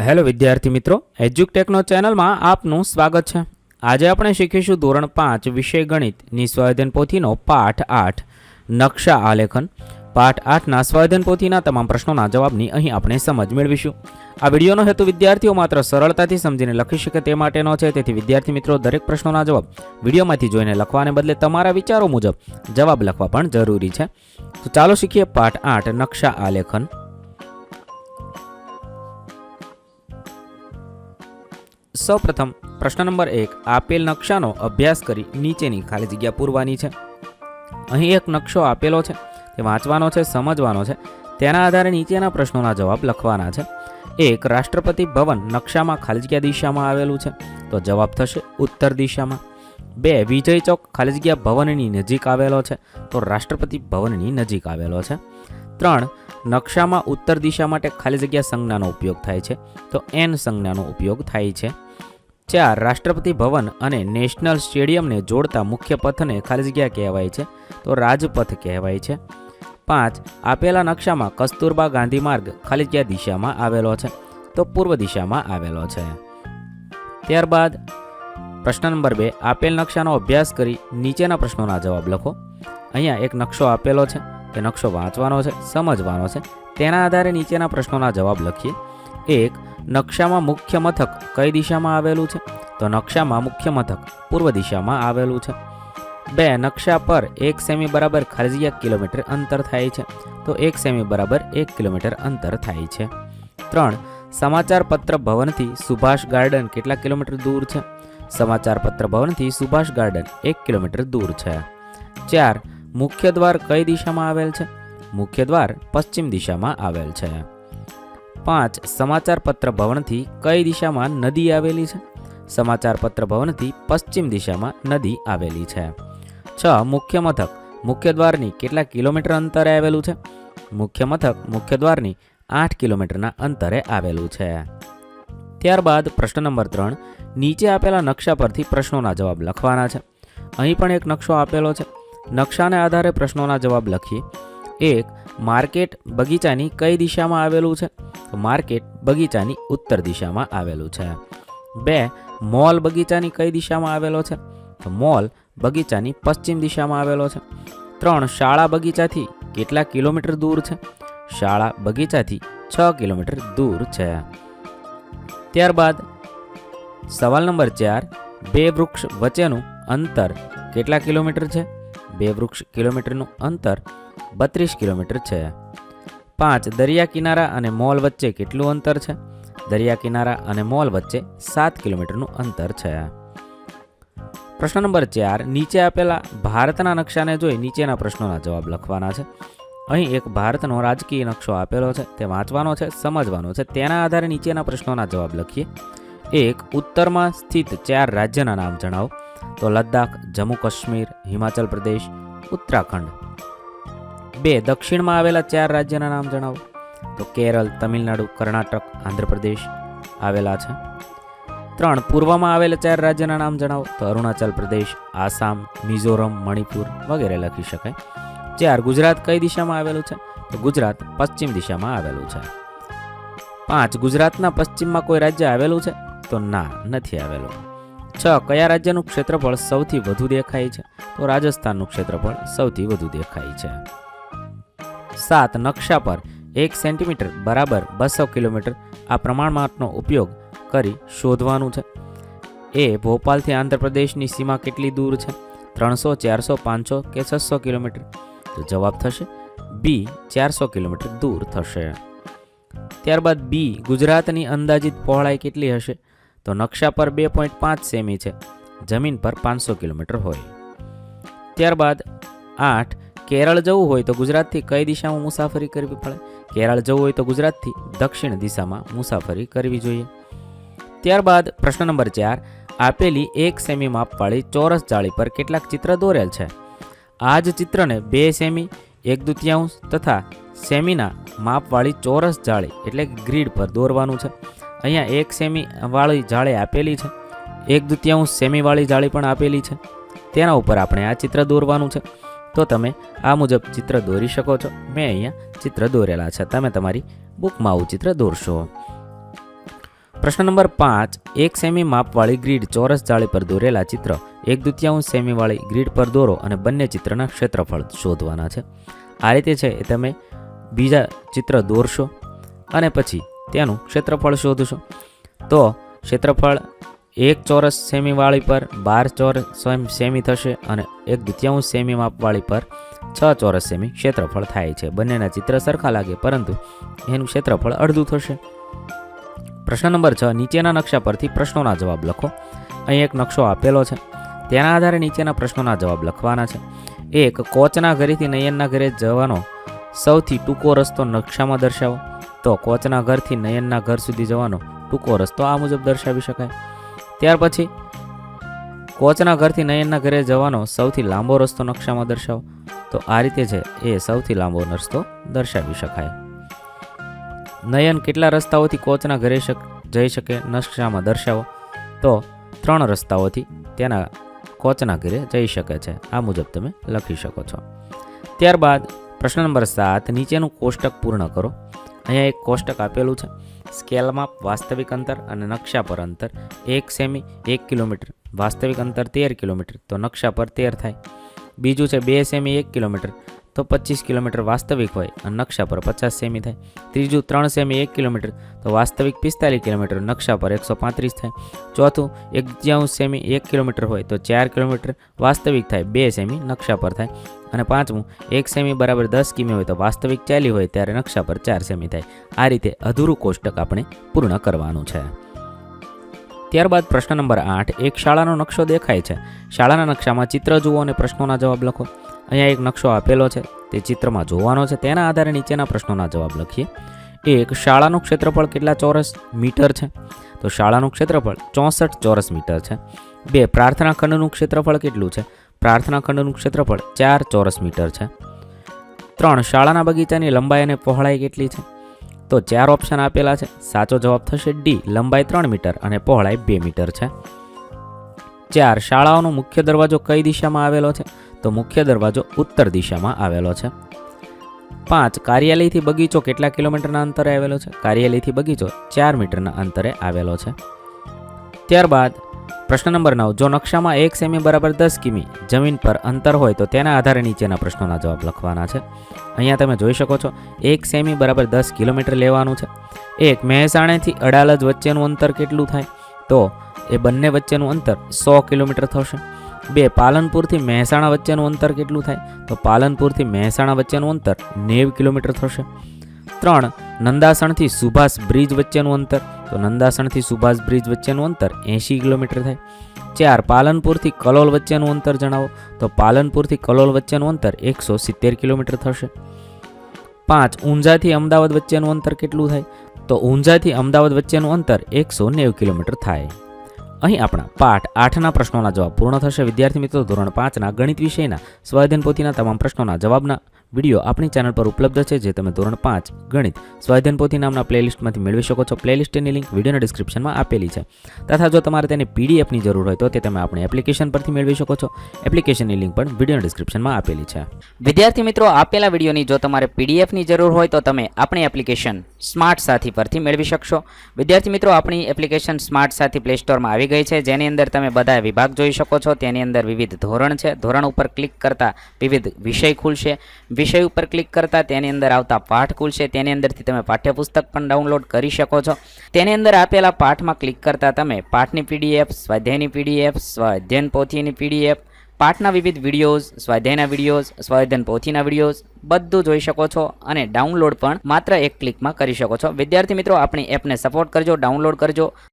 Hello વિદ્યાર્થી મિત્રો, એજ્યુકટેકનો ચેનલમાં આપનું સ્વાગત છે. આજે આપણે શીખીશું ધોરણ 5 વિષય ગણિતની સ્વાધ્યાયન પોથીનો પાઠ 8 નકશા આલેખન. પાઠ 8ના સ્વાધ્યાયન પોથીના તમામ પ્રશ્નોના જવાબની અહીં આપણે સમજ મેળવીશું. આ વિડીયોનો હેતુ વિદ્યાર્થીઓ માત્ર સરળતાથી સમજીને લખી શકે તે માટેનો છે. તેથી વિદ્યાર્થી મિત્રો દરેક પ્રશ્નોના જવાબ વિડીયોમાંથી જોઈને લખવાને બદલે તમારા વિચારો મુજબ જવાબ લખવા પણ જરૂરી છે. તો ચાલો શીખીએ પાઠ 8 નકશા આલેખન. સૌપ્રથમ પ્રશ્ન નંબર 1, આપેલ નકશાનો અભ્યાસ કરી નીચેની ખાલી જગ્યા પૂરવાની છે. અહીં એક નકશો આપેલો છે, તે વાંચવાનો છે, સમજવાનો છે. તેના આધારે નીચેના પ્રશ્નોના જવાબ લખવાના છે. 1, રાષ્ટ્રપતિ ભવન નકશામાં ખાલી જગ્યા દિશામાં આવેલું છે, તો જવાબ થશે ઉત્તર દિશામાં. 2, વિજય ચોક ખાલી જગ્યા ભવનની નજીક આવેલો છે, તો રાષ્ટ્રપતિ ભવનની નજીક આવેલો છે. 3, નકશામાં ઉત્તર દિશા માટે ખાલી જગ્યા સંજ્ઞાનો ઉપયોગ થાય છે, તો એન સંજ્ઞાનો ઉપયોગ થાય છે. 4, રાષ્ટ્રપતિ ભવન અને નેશનલ સ્ટેડિયમને જોડતા મુખ્ય પથને ખાલી જગ્યા કહેવાય છે, તો રાજપથ કહેવાય છે. 5, આપેલા નકશામાં કસ્તુરબા ગાંધી માર્ગ ખાલી જગ્યા દિશામાં આવેલો છે, તો પૂર્વ દિશામાં આવેલો છે. ત્યારબાદ પ્રશ્ન નંબર 2, આપેલ નકશાનો અભ્યાસ કરી નીચેના પ્રશ્નોના જવાબ લખો. અહીંયા એક નકશો આપેલો છે, તે નકશો વાંચવાનો છે, સમજવાનો છે. તેના આધારે નીચેના પ્રશ્નોના જવાબ લખીએ. 1, નકશામાં મુખ્ય મથક કઈ દિશામાં આવેલું છે, તો નકશામાં મુખ્ય મથક પૂર્વ દિશામાં આવેલું છે. 2, નકશા પર 1 સેમી બરાબર ખાલી જગ્યા કિલોમીટર અંતર થાય છે, તો 1 સેમી બરાબર 1 કિલોમીટર અંતર થાય છે. 3, સમાચાર પત્ર ભવનથી સુભાષ ગાર્ડન કેટલા કિલોમીટર દૂર છે, સમાચાર પત્ર ભવનથી સુભાષ ગાર્ડન 1 કિલોમીટર દૂર છે. 4, મુખ્ય દ્વાર કઈ દિશામાં આવેલ છે, મુખ્ય દ્વાર પશ્ચિમ દિશામાં આવેલ છે. 5, સમાચાર પત્ર ભવનથી કઈ દિશામાં નદી આવેલી છે, સમાચાર પત્ર ભવનથી પશ્ચિમ દિશામાં નદી આવેલી છે. 6, મુખ્ય મથક મુખ્ય દ્વારની કેટલા કિલોમીટર અંતરે આવેલું છે, મુખ્ય મથક મુખ્ય દ્વારની 8 કિલોમીટરના અંતરે આવેલું છે. ત્યારબાદ પ્રશ્ન નંબર 3, નીચે આપેલા નકશા પરથી પ્રશ્નોના જવાબ લખવાના છે. અહીં પણ એક નકશો આપેલો છે. નકશાને આધારે પ્રશ્નોના જવાબ લખીએ. 1, માર્કેટ બગીચાની કઈ દિશામાં આવેલું છે, તો માર્કેટ બગીચાની ઉત્તર દિશામાં આવેલું છે. 2, મોલ બગીચાની કઈ દિશામાં આવેલો છે, તો મોલ બગીચાની પશ્ચિમ દિશામાં આવેલો છે. 3, શાળા બગીચાથી કેટલા કિલોમીટર દૂર છે, શાળા બગીચાથી 6 કિલોમીટર દૂર છે. ત્યારબાદ સવાલ નંબર 4, 2 વૃક્ષ વચ્ચેનું અંતર કેટલા કિલોમીટર છે, 2 વૃક્ષ કિલોમીટરનું અંતર 32 કિલોમીટર છે. 5, દરિયા કિનારા અને મોલ વચ્ચે કેટલું અંતર છે, દરિયા કિનારા અને મોલ વચ્ચે 7 કિલોમીટરનું અંતર છે. પ્રશ્ન નંબર 4, નીચે આપેલા ભારતના નકશાને જોઈ નીચેના પ્રશ્નોના જવાબ લખવાના છે. અહીં એક ભારતનો રાજકીય નકશો આપેલો છે, તે વાંચવાનો છે, સમજવાનો છે. તેના આધારે નીચેના પ્રશ્નોના જવાબ લખીએ. 1, ઉત્તરમાં સ્થિત 4 રાજ્યના નામ જણાવો, તો લદ્દાખ, જમ્મુ કાશ્મીર, હિમાચલ પ્રદેશ, ઉત્તરાખંડ. 2, દક્ષિણમાં આવેલા 4 રાજ્યના નામ જણાવો, તો કેરળ, તમિલનાડુ, કર્ણાટક, આંધ્રપ્રદેશ આવેલા છે. 3, પૂર્વમાં આવેલા 4 રાજ્યના નામ જણાવો, તો અરુણાચલ પ્રદેશ, આસામ, મિઝોરમ, મણિપુર વગેરે લખી શકાય. 4, ગુજરાત કઈ દિશામાં આવેલું છે, તો ગુજરાત પશ્ચિમ દિશામાં આવેલું છે. 5, ગુજરાતના પશ્ચિમમાં કોઈ રાજ્ય આવેલું છે, તો ના, નથી આવેલું. 6, કયા રાજ્યનું ક્ષેત્રફળ સૌથી વધુ દેખાય છે, તો રાજસ્થાનનું ક્ષેત્રફળ સૌથી વધુ દેખાય છે. 7, નકશા પર 1 સેન્ટીમીટર બરાબર 200 કિલોમીટર આ પ્રમાણમાપનો ઉપયોગ કરી શોધવાનું છે. એ, ભોપાલથી આંધ્રપ્રદેશની સીમા કેટલી દૂર છે, 300, 400, 500 કે 600 કિલોમીટર, તો જવાબ થશે બી, 400 કિલોમીટર દૂર થશે. ત્યારબાદ બી, ગુજરાતની અંદાજિત પહોળાઈ કેટલી હશે, તો નકશા પર 2.5 સેમી છે, જમીન પર 500 કિલોમીટર હોય. ત્યારબાદ 8, કેરળ જવું હોય તો ગુજરાતથી કઈ દિશામાં મુસાફરી કરવી પડે, કેરળ જવું હોય તો ગુજરાતથી દક્ષિણ દિશામાં મુસાફરી કરવી જોઈએ. ત્યારબાદ પ્રશ્ન નંબર 4, આપેલી 1 સેમી માપવાળી ચોરસ જાળી પર કેટલાક ચિત્ર દોરેલ છે. આ જ ચિત્રને 2 સેમી, 1/2 તથા સેમીના માપવાળી ચોરસ જાળી એટલે ગ્રીડ પર દોરવાનું છે. અહીંયા 1 સેમી વાળી જાળી આપેલી છે, 1/2 સેમી વાળી જાળી પણ આપેલી છે. તેના ઉપર આપણે આ ચિત્ર દોરવાનું છે. તો તમે આ મુજબ ચિત્ર દોરી શકો છો. મેં અહીંયા ચિત્ર દોરેલા છે, તમે તમારી બુકમાં આવું ચિત્ર દોરશો. પ્રશ્ન નંબર 5, 1 સેમી માપવાળી ગ્રીડ ચોરસ જાળી પર દોરેલા ચિત્ર 1/2 સેમીવાળી ગ્રીડ પર દોરો અને બંને ચિત્રના ક્ષેત્રફળ શોધવાના છે. આ રીતે છે એ તમે બીજા ચિત્ર દોરશો અને પછી તેનું ક્ષેત્રફળ શોધશો. તો ક્ષેત્રફળ 1 ચોરસ સેમીવાળી પર 12 ચોરસ સેમી થશે અને 1/2 સેમી માપવાળી પર 6 ચોરસ સેમી ક્ષેત્રફળ થાય છે. બંનેના ચિત્ર સરખા લાગે પરંતુ એનું ક્ષેત્રફળ અડધું થશે. પ્રશ્ન નંબર 6, નીચેના નકશા પરથી પ્રશ્નોના જવાબ લખો. અહીં એક નકશો આપેલો છે, તેના આધારે નીચેના પ્રશ્નોના જવાબ લખવાના છે. 1, કોચના ઘરેથી નયનના ઘરે જવાનો સૌથી ટૂંકો રસ્તો નકશામાં દર્શાવો. તો કોચના ઘરથી નયનના ઘર સુધી જવાનો ટૂંકો રસ્તો આ મુજબ દર્શાવી શકાય. ત્યાર પછી કોચના ઘરથી નયનના ઘરે જવાનો સૌથી લાંબો રસ્તો નકશામાં દર્શાવો. તો આ રીતે છે એ સૌથી લાંબો રસ્તો દર્શાવી શકાય. નયન કેટલા રસ્તાઓથી કોચના ઘરે જઈ શકે નકશામાં દર્શાવો. તો 3 રસ્તાઓથી તેના કોચના ઘરે જઈ શકે છે. આ મુજબ તમે લખી શકો છો. ત્યારબાદ પ્રશ્ન નંબર 7, નીચેનું કોષ્ટક પૂર્ણ કરો. અહીંયા એક કોષ્ટક આપેલું છે. સ્કેલ માપ, વાસ્તવિક અંતર અને નકશા પર અંતર 1 સેમી 1 કિલોમીટર, વાસ્તવિક અંતર 13 કિલોમીટર, તો નકશા પર 13 થાય. બીજું છે 2 સેમી 1 કિલોમીટર, તો 25 કિલોમીટર વાસ્તવિક હોય અને નકશા પર 50 સેમી થાય. ત્રીજું 3 સેમી 1 કિલોમીટર, તો વાસ્તવિક 45 કિલોમીટર, નકશા પર 135 થાય. ચોથું 1/2 સેમી 1 કિલોમીટર હોય તો 4 કિલોમીટર, વાસ્તવિક થાય 2 સેમી, નકશા પર થાય. અને પાંચમું 1 સેમી બરાબર 10 કિમી હોય તો વાસ્તવિક 40 હોય ત્યારે નકશા પર 4 સેમી થાય. આ રીતે અધૂરું કોષ્ટક આપણે પૂર્ણ કરવાનું છે. ત્યારબાદ પ્રશ્ન નંબર 8, એક શાળાનો નકશો દેખાય છે. શાળાના નકશામાં ચિત્ર જુઓ અને પ્રશ્નોના જવાબ લખો. અહીંયા એક નકશો આપેલો છે, તે ચિત્રમાં જોવાનો છે. તેના આધારે નીચેના પ્રશ્નોના જવાબ લખીએ. 1, શાળાનું ક્ષેત્રફળ કેટલા ચોરસ મીટર છે? તો શાળાનું ક્ષેત્રફળ 64 ચોરસ મીટર છે. 2, પ્રાર્થના ખંડનું ક્ષેત્રફળ કેટલું છે? પ્રાર્થના ખંડનું ક્ષેત્રફળ 4 ચોરસ મીટર છે. 3, શાળાના બગીચાની લંબાઈ અને પહોળાઈ કેટલી છે? તો 4 ઓપ્શન આપેલા છે. સાચો જવાબ થશે ડી, લંબાઈ 3 મીટર અને પહોળાઈ 2 મીટર છે. 4, શાળાઓનો મુખ્ય દરવાજો કઈ દિશામાં આવેલો છે? તો મુખ્ય દરવાજો ઉત્તર દિશામાં આવેલો છે. 5, કાર્યાલયથી બગીચો કેટલા કિલોમીટરના અંતરે આવેલો છે? કાર્યાલયથી બગીચો 4 મીટરના અંતરે આવેલો છે. ત્યારબાદ પ્રશ્ન નંબર 9, જો નકશામાં 1 સેમી બરાબર 10 કિમી જમીન પર અંતર હોય તો તેના આધારે નીચેના પ્રશ્નોના જવાબ લખવાના છે. અહીંયા તમે જોઈ શકો છો 1 સેમી બરાબર 10 કિલોમીટર લેવાનું છે. 1, મહેસાણાથી અડાલજ વચ્ચેનું અંતર કેટલું થાય? તો એ બંને વચ્ચેનું અંતર 100 કિલોમીટર થશે. 2, પાલનપુરથી મહેસાણા વચ્ચેનું અંતર કેટલું થાય? તો પાલનપુરથી મહેસાણા વચ્ચેનું અંતર 90 કિલોમીટર થશે. 3, નંદાસણથી સુભાષ બ્રિજ વચ્ચેનું અંતર, તો નંદાસણથી સુભાષ બ્રિજ વચ્ચેનું અંતર 80 કિલોમીટર થાય. 4, પાલનપુરથી કલોલ વચ્ચેનું અંતર જણાવો. તો પાલનપુરથી કલોલ વચ્ચેનું અંતર 170 કિલોમીટર થશે. 5, ઊંઝાથી અમદાવાદ વચ્ચેનું અંતર કેટલું થાય? તો ઊંઝાથી અમદાવાદ વચ્ચેનું અંતર 190 કિલોમીટર થાય. અહીં આપણા પાઠ 8ના પ્રશ્નોના જવાબ પૂર્ણ થશે. વિદ્યાર્થી મિત્રો, ધોરણ 5ના ગણિત વિષયના સ્વાધ્યાયન પોથીના તમામ પ્રશ્નોના જવાબના વિડીયો આપણી ચેનલ પર ઉપલબ્ધ છે, જે તમે ધોરણ 5 ગણિત સ્વાધ્યાયન પોથી નામના પ્લેલિસ્ટમાંથી મેળવી શકો છો. પ્લેલિસ્ટની લિંક વિડીયોના ડિસ્ક્રિપ્શનમાં આપેલી છે. તથા જો તમારે તેની પીડીએફની જરૂર હોય તો તે તમે આપણી એપ્લિકેશન પરથી મેળવી શકો છો. એપ્લિકેશનની લિંક પણ વિડીયોના ડિસ્ક્રિપ્શનમાં આપેલી છે. વિદ્યાર્થી મિત્રો, આપેલા વિડીયોની જો તમારે પીડીએફની જરૂર હોય તો તમે આપણી એપ્લિકેશન સ્માર્ટ સાથી પરથી મેળવી શકશો. વિદ્યાર્થી મિત્રો, આપણી એપ્લિકેશન સ્માર્ટ સાથી પ્લે સ્ટોરમાં આવી ગઈ છે, જેની અંદર તમે બધા વિભાગ જોઈ શકો છો. તેની અંદર વિવિધ ધોરણ છે. ધોરણ ઉપર ક્લિક કરતા વિવિધ વિષય ખુલશે. વિષય ઉપર ક્લિક કરતા તેની અંદર આવતા પાઠ ખુલશે. તેની અંદરથી તમે પાઠ્યપુસ્તક પણ ડાઉનલોડ કરી શકો છો. તેની અંદર આપેલા પાઠમાં ક્લિક કરતા તમે પાઠની પીડીએફ, સ્વાધ્યાયની પીડીએફ, સ્વાધ્યાયન પોથીની પીડીએફ, પાઠના વિવિધ વિડીયોઝ, સ્વાધ્યાયના વિડીયોઝ, સ્વાધ્યાયન પોથીના વિડીયોઝ બધું જોઈ શકો છો અને ડાઉનલોડ પણ માત્ર એક ક્લિકમાં કરી શકો છો. વિદ્યાર્થી મિત્રો, આપણી એપને સપોર્ટ કરજો, ડાઉનલોડ કરજો.